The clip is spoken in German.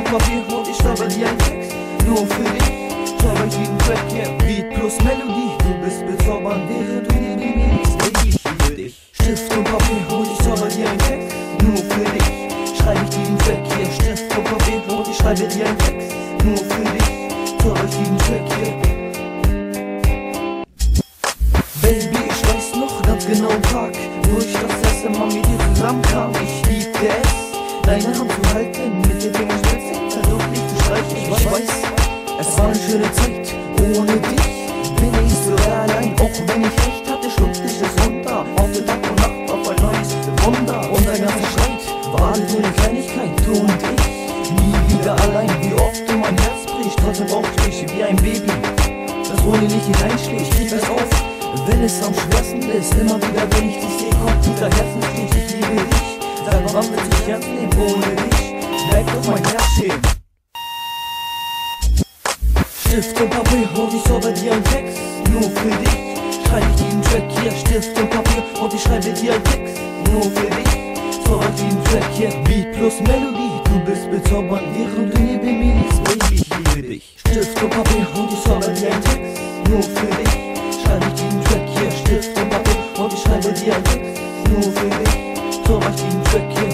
und Papier und ich schreibe dir einen Text. Nur für dich, schreibe ich diesen Track, yeah. Beat plus Melodie, du bist bezaubernd, während du dir bemühst. Baby, ich liebe dich. Stift und Papier und ich schreibe dir einen Text. Nur für dich, schreibe ich diesen Track, hier. Stift und Papier und ich schreibe dir einen Text. Nur für dich, schreibe ich diesen Track, hier. Baby, ich weiß noch ganz genau den Tag, wo ich das erste Mal mit dir zusammenkam. Ich liebte es, deine Hand zu halten, mit den Fingerspitzen versucht dich zu streichen. Ich weiß, es war eine schöne Zeit, ohne dich bin ich so allein. Auch wenn ich recht hatte, schluckte ich es runter. Auf der Tag und Nacht auf ein neues Wunder. Und ein ganzer Streit war alles nur eine Kleinigkeit, du und ich. Nie wieder allein, wie oft du mein Herz bricht. Trotzdem brauch ich dich wie ein Baby, das ohne dich hineinschlägt. Ich es auf, wenn es am schwersten ist. Immer wieder, wenn ich dich sehe, kommt guter Herzenslied. Ich liebe dich, sag wann wird sich ernst nehmen. Ohne dich bleibt doch mein Herz stehen. Stift und Papier und ich schreibe dir einen Text. Nur für dich schreibe ich diesen Track hier. Stift und Papier und ich schreibe dir einen Text. Nur für dich schreibe ich diesen Track hier. Beat plus Melodie, du bist bezaubernd, während du neben mir liegst. Baby, ich liebe dich. Stift und Papier und ich schreibe dir einen Text. Nur für dich schreibe ich diesen Track hier. Stift und Papier und ich schreibe dir einen Text. Nur für dich schreibe ich diesen Track hier.